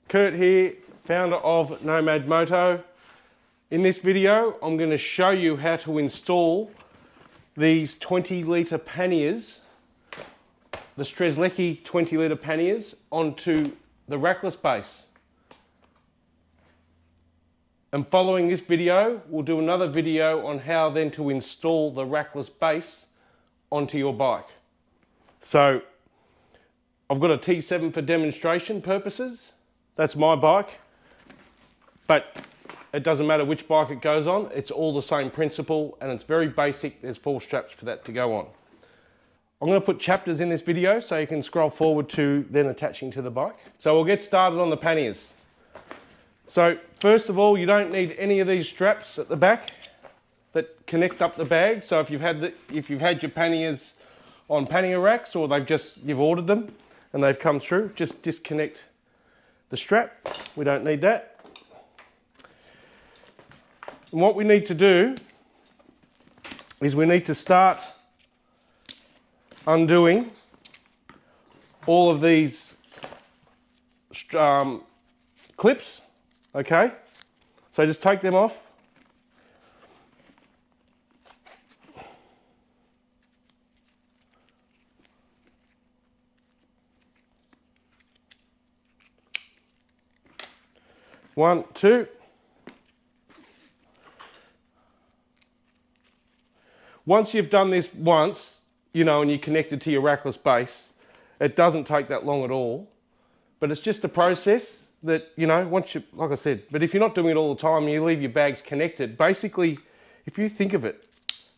Kurt here, founder of Nomad Moto. In this video, I'm going to show you how to install these 20-litre panniers, the Strzelecki 20-litre panniers, onto the Rackless base. And following this video, we'll do another video on how then to install the Rackless base onto your bike. So, I've got a T7 for demonstration purposes. That's my bike, but it doesn't matter which bike it goes on. It's all the same principle and it's very basic. There's 4 straps for that to go on. I'm going to put chapters in this video so you can scroll forward to then attaching to the bike. So we'll get started on the panniers. So first of all, you don't need any of these straps at the back that connect up the bag. So if you've had your panniers on pannier racks, or you've ordered them and they've come through, just disconnect the strap. We don't need that. And what we need to do is we need to start undoing all of these clips, okay? So just take them off. One, two. Once you've done this once, and you connect it to your Rackless base, it doesn't take that long at all. But it's just a process that, once you, like I said, but if you're not doing it all the time and you leave your bags connected, basically, if you think of it,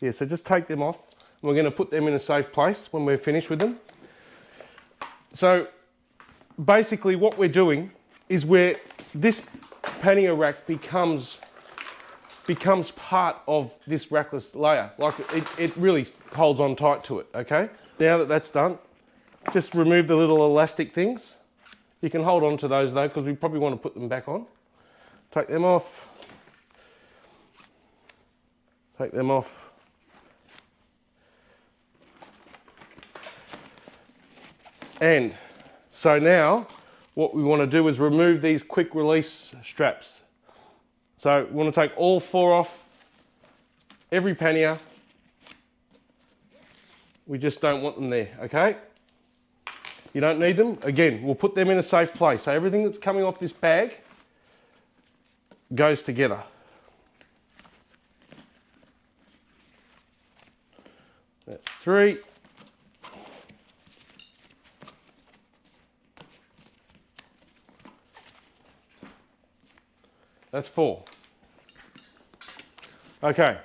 so just take them off. And we're going to put them in a safe place when we're finished with them. So basically what we're doing is this pannier rack becomes part of this Rackless layer. Like it really holds on tight to it, okay? Now that that's done, just remove the little elastic things. You can hold on to those though, because we probably want to put them back on. Take them off. Take them off. And so now, what we want to do is remove these quick release straps. So we want to take all 4 off, every pannier. We just don't want them there, okay? You don't need them. Again, we'll put them in a safe place. So everything that's coming off this bag goes together. That's 3. That's 4. Okay.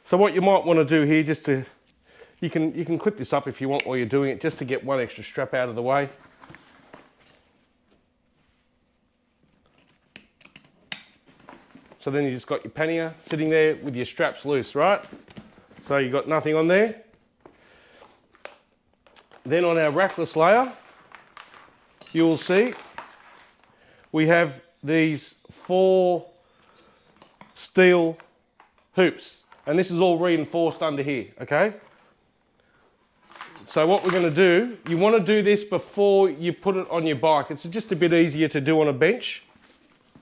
So what you might want to do here, you can clip this up if you want while you're doing it, just to get one extra strap out of the way. So then you just got your pannier sitting there with your straps loose, right? So you've got nothing on there. Then on our Rackless layer, you will see we have these 4 steel hoops, and this is all reinforced under here, okay? So what we're going to do, you want to do this before you put it on your bike. It's just a bit easier to do on a bench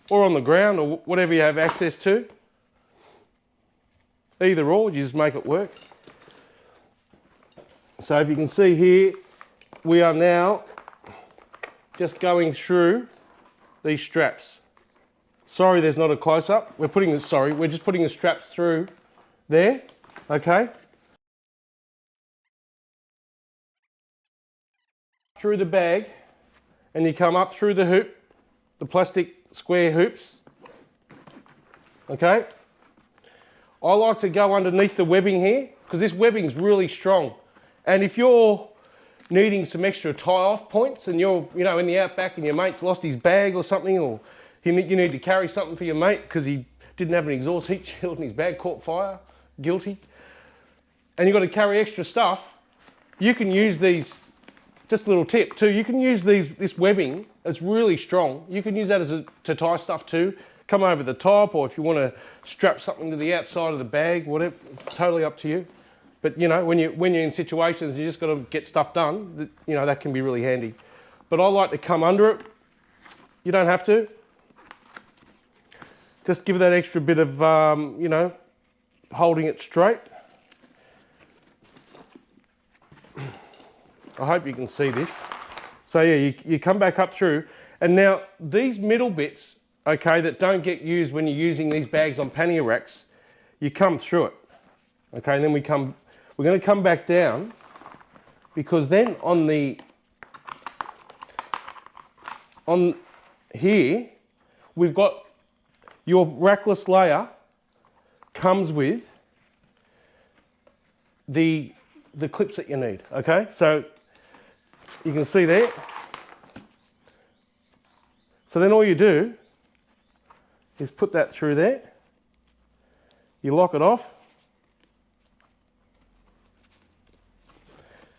or on the ground or whatever you have access to. Either or, you just make it work. So if you can see here, we are now just going through these straps. Sorry, there's not a close-up. We're just putting the straps through there, okay? Through the bag, and you come up through the hoop, the plastic square hoops, okay? I like to go underneath the webbing here, because this webbing is really strong. And if you're needing some extra tie-off points and you're, in the outback and your mate's lost his bag or something, or you need to carry something for your mate because he didn't have an exhaust heat shield and his bag caught fire, guilty, and you've got to carry extra stuff, you can use these, just a little tip too, you can use this webbing, it's really strong, you can use that to tie stuff to, come over the top, or if you want to strap something to the outside of the bag, whatever, totally up to you. But when you're in situations you just got to get stuff done, that can be really handy. But I like to come under it You don't have to. Just give it that extra bit of, you know, holding it straight. I hope you can see this. So yeah, you come back up through, and now these middle bits, okay, that don't get used when you're using these bags on pannier racks, you come through it, okay, and then we're going to come back down, because then on here, we've got your rackless layer comes with the clips that you need, okay? So you can see there. So then all you do is put that through there. You lock it off.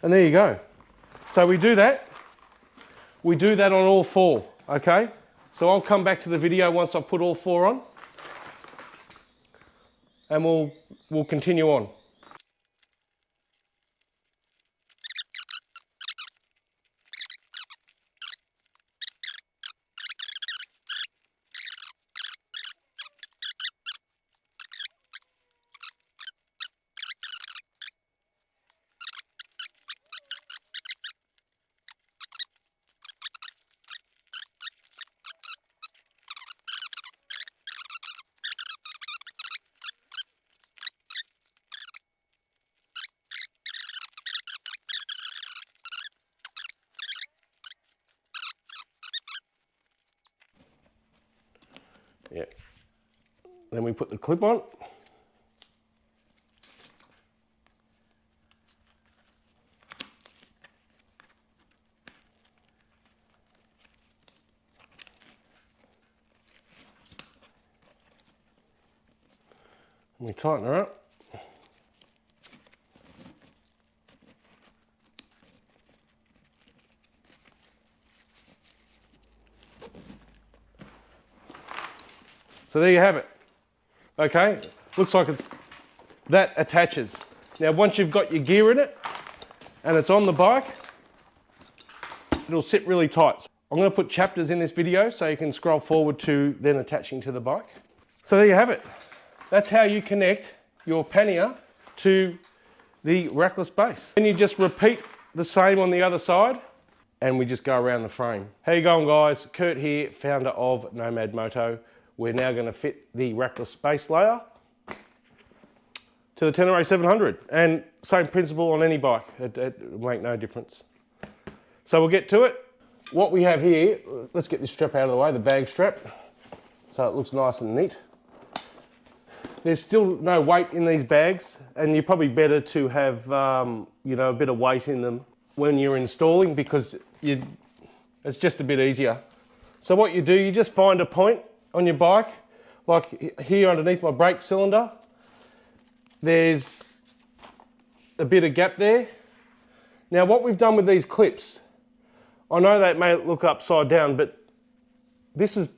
And there you go. So we do that. We do that on all four, okay? So I'll come back to the video once I've put all four on, and we'll continue on. Yeah. Then we put the clip on. And we tighten her up. So there you have it. Okay, looks like that attaches. Now once you've got your gear in it and it's on the bike, it'll sit really tight. I'm going to put chapters in this video so you can scroll forward to then attaching to the bike. So there you have it. That's how you connect your pannier to the rackless base. Then you just repeat the same on the other side, and we just go around the frame. How you going, guys? Kurt here, founder of Nomad Moto. We're now going to fit the rackless base layer to the Tenere 700, and same principle on any bike. It will make no difference. So we'll get to it. What we have here, let's get this strap out of the way, the bag strap, so it looks nice and neat. There's still no weight in these bags, and you're probably better to have you know, a bit of weight in them when you're installing, because it's just a bit easier. So what you do, you just find a point on your bike, like here underneath my brake cylinder. There's a bit of gap there. Now what we've done with these clips, I know that may look upside down, but this is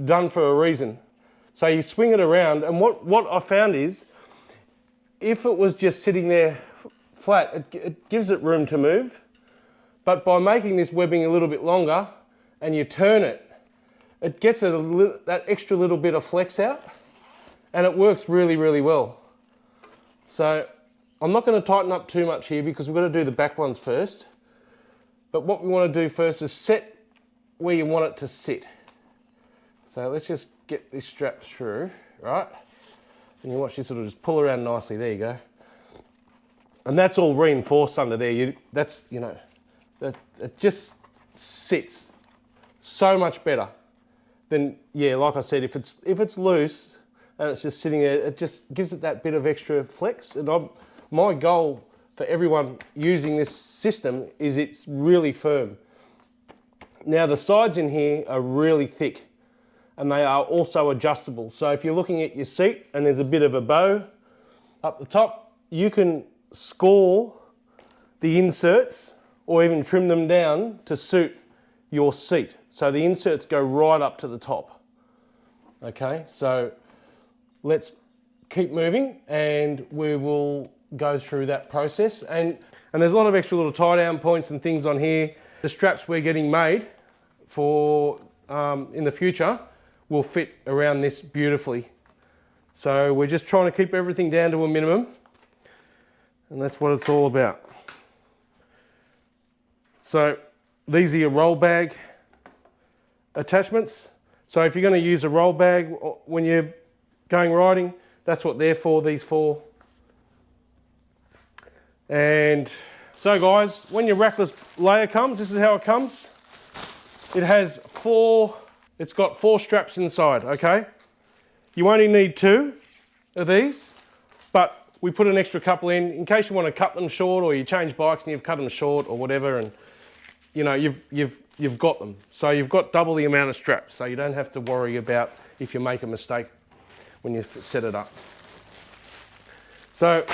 done for a reason. So you swing it around, and what I found is, if it was just sitting there flat, it gives it room to move. But by making this webbing a little bit longer, and you turn it, it gets that extra little bit of flex out, and it works really, really well. So I'm not going to tighten up too much here, because we've got to do the back ones first. But what we want to do first is set where you want it to sit. So let's just get this strap through, right? And you watch this, it'll just pull around nicely. There you go. And that's all reinforced under there. That's, you know, it just sits so much better than, yeah, like I said, if it's loose and it's just sitting there, it just gives it that bit of extra flex. And my goal for everyone using this system is it's really firm. Now the sides in here are really thick, and they are also adjustable. So if you're looking at your seat and there's a bit of a bow up the top, you can score the inserts or even trim them down to suit your seat. So the inserts go right up to the top. Okay, so let's keep moving and we will go through that process. And there's a lot of extra little tie down points and things on here. The straps we're getting made for in the future will fit around this beautifully. So we're just trying to keep everything down to a minimum, and that's what it's all about. So these are your roll bag attachments. So if you're going to use a roll bag when you're going riding, that's what they're for, these four. And so guys, when your rackless layer comes, this is how it comes. It has it's got 4 straps inside, okay? You only need 2 of these, but we put an extra couple in case you want to cut them short, or you change bikes and you've cut them short or whatever, and you know, you've got them. So you've got double the amount of straps, so you don't have to worry about if you make a mistake when you set it up. So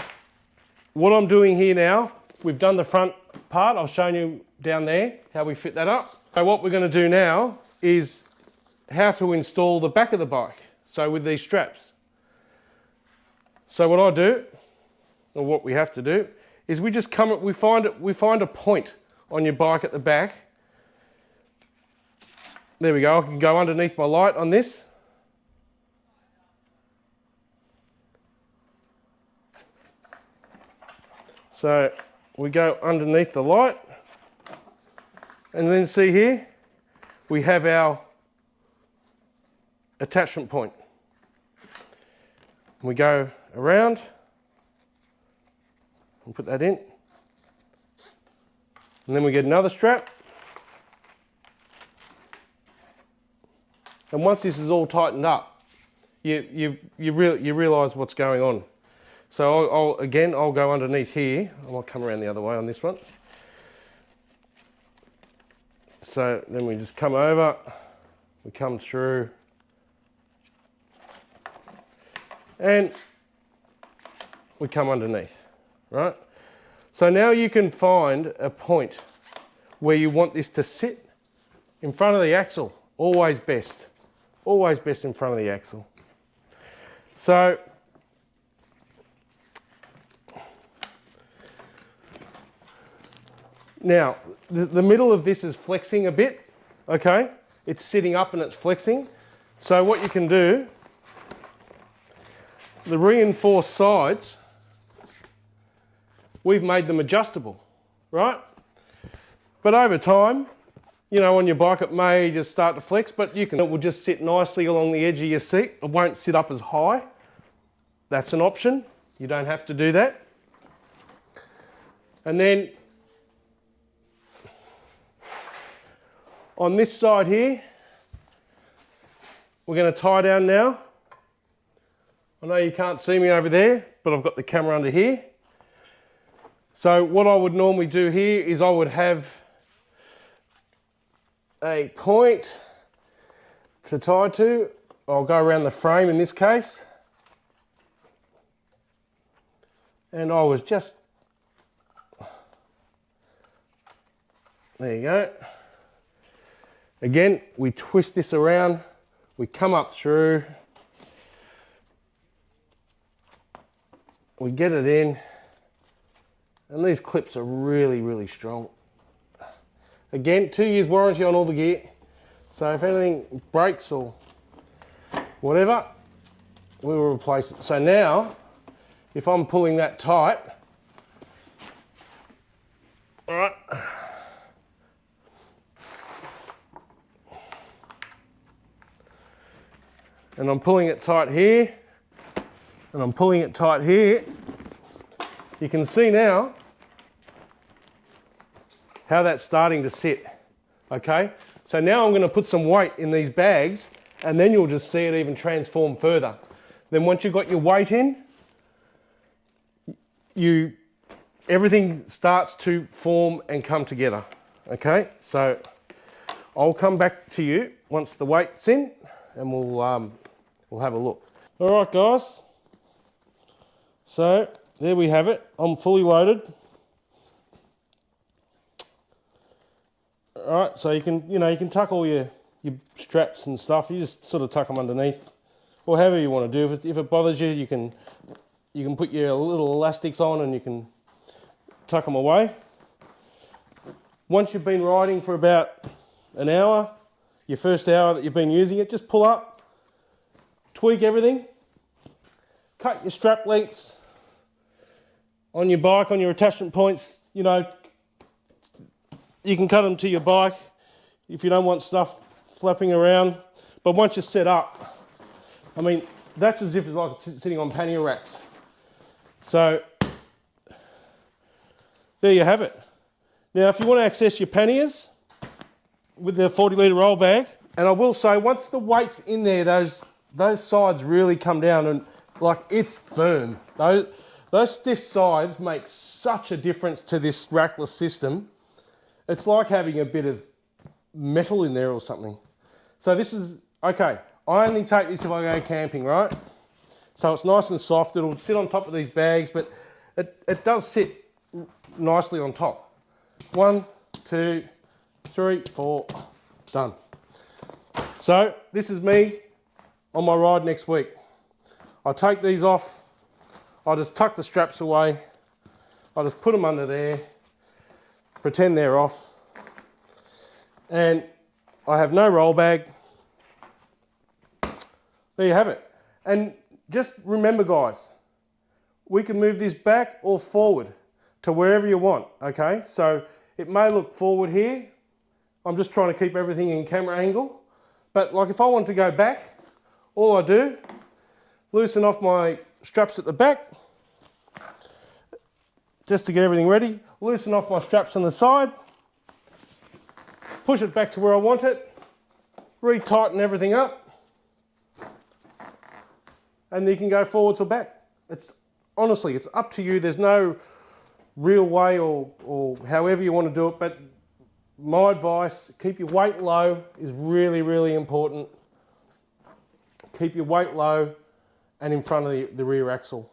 what I'm doing here now, we've done the front part. I've shown you down there how we fit that up. So what we're going to do now is how to install the back of the bike. So with these straps. So what I do, or what we have to do, is we just we find a point on your bike at the back. There we go. I can go underneath my light on this. So we go underneath the light, and then see here, we have our attachment point. We go around and put that in, and then we get another strap. And once this is all tightened up, you realise what's going on. So I'll go underneath here. I might come around the other way on this one. So then we just come over, we come through, and we come underneath, right? So now you can find a point where you want this to sit in front of the axle. Always best in front of the axle. So now the middle of this is flexing a bit, okay? It's sitting up and it's flexing. So what you can do, the reinforced sides, we've made them adjustable, right? But over time, you know, on your bike it may just start to flex, but it will just sit nicely along the edge of your seat. It won't sit up as high. That's an option. You don't have to do that. And then on this side here, we're going to tie down now. I know you can't see me over there, but I've got the camera under here. So what I would normally do here is I would have a point to tie to. I'll go around the frame in this case. And I was just, there you go. Again, we twist this around, we come up through, we get it in, and these clips are really, really strong. Again, 2 years warranty on all the gear. So if anything breaks or whatever, we will replace it. So now, if I'm pulling that tight, all right, and I'm pulling it tight here, and I'm pulling it tight here, you can see now how that's starting to sit, okay? So now I'm going to put some weight in these bags, and then you'll just see it even transform further. Then once you've got your weight in, everything starts to form and come together, okay? So I'll come back to you once the weight's in, and we'll have a look. All right, guys. So there we have it. I'm fully loaded. All right, so you can tuck all your straps and stuff. You just sort of tuck them underneath, or however you want to do. If it bothers you, you can put your little elastics on and you can tuck them away. Once you've been riding for about an hour, your first hour that you've been using it, just pull up, tweak everything, cut your strap lengths on your bike, on your attachment points. You know, you can cut them to your bike if you don't want stuff flapping around. But once you're set up, I mean, that's as if it's like sitting on pannier racks. So there you have it. Now, if you want to access your panniers with the 40 litre roll bag, and I will say, once the weight's in there, those sides really come down and like it's firm. Those stiff sides make such a difference to this rackless system. It's like having a bit of metal in there or something. So this is, okay, I only take this if I go camping, right? So it's nice and soft, it'll sit on top of these bags, but it does sit nicely on top. 1, 2, 3, 4, done. So this is me on my ride next week. I take these off, I just tuck the straps away, I just put them under there, pretend they're off, and I have no roll bag. There you have it. And just remember, guys, we can move this back or forward to wherever you want, okay? So it may look forward here. I'm just trying to keep everything in camera angle. But like if I want to go back, all I do, loosen off my straps at the back, just to get everything ready, loosen off my straps on the side, push it back to where I want it, re-tighten everything up, and then you can go forwards or back. Honestly, it's up to you. There's no real way or however you want to do it, but my advice, keep your weight low is really, really important. Keep your weight low and in front of the rear axle.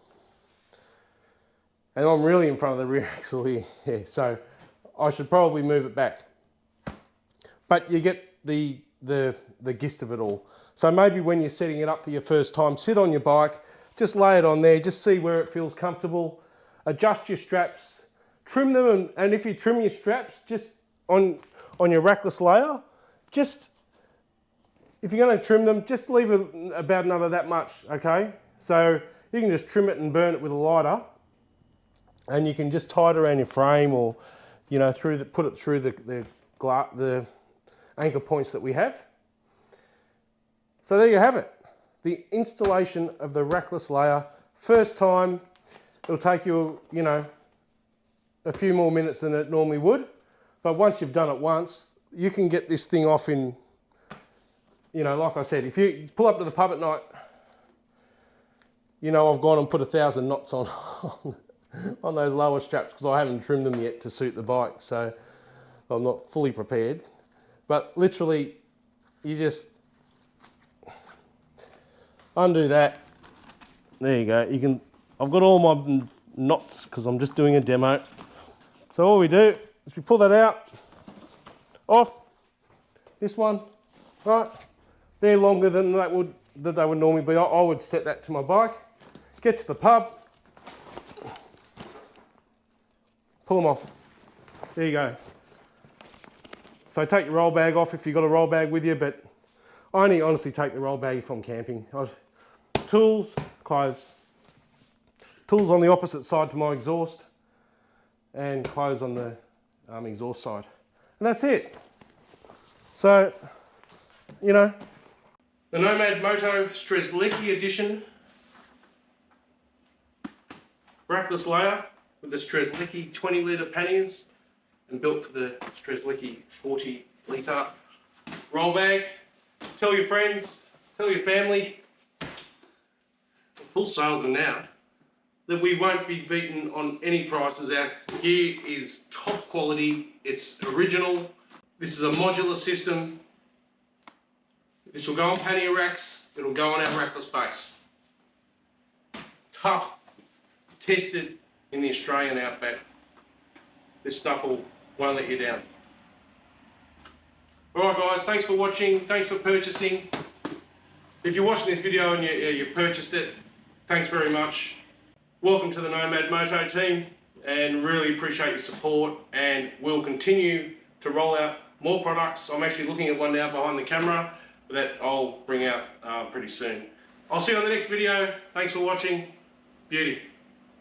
And I'm really in front of the rear axle here, yeah, so I should probably move it back. But you get the gist of it all. So maybe when you're setting it up for your first time, sit on your bike, just lay it on there, just see where it feels comfortable, adjust your straps, trim them, and if you trim your straps, just on your rackless layer, just, if you're going to trim them, just leave it about another that much, okay? So you can just trim it and burn it with a lighter, and you can just tie it around your frame or, you know, put it through the anchor points that we have. So there you have it. The installation of the rackless layer. First time, it'll take you, you know, a few more minutes than it normally would. But once you've done it once, you can get this thing off in, you know, like I said, if you pull up to the pub at night, you know, I've gone and put 1,000 knots on those lower straps because I haven't trimmed them yet to suit the bike. So I'm not fully prepared. But literally, you just undo that. There you go. I've got all my knots because I'm just doing a demo. So all we do is we pull that out, off. This one, right? They're longer than they would normally be. I would set that to my bike. Get to the pub. Pull them off. There you go. So take your roll bag off if you've got a roll bag with you, but I only honestly take the roll bag if I'm camping. Tools, clothes. Tools on the opposite side to my exhaust, and clothes on the exhaust side. And that's it. So, you know, the Nomad Moto Strzelecki edition rackless layer with the Strzelecki 20 litre panniers and built for the Strzelecki 40 litre roll bag. Tell your friends, tell your family, full salesman now, that we won't be beaten on any prices. Our gear is top quality, it's original. This is a modular system. This will go on pannier racks, it'll go on our rackless base. Tough, tested in the Australian outback. This stuff won't let you down. Alright guys, thanks for watching, thanks for purchasing. If you're watching this video and you've purchased it, thanks very much. Welcome to the Nomad Moto team, and really appreciate your support, and we'll continue to roll out more products. I'm actually looking at one now behind the camera that I'll bring out pretty soon. I'll see you on the next video. Thanks for watching. Beauty.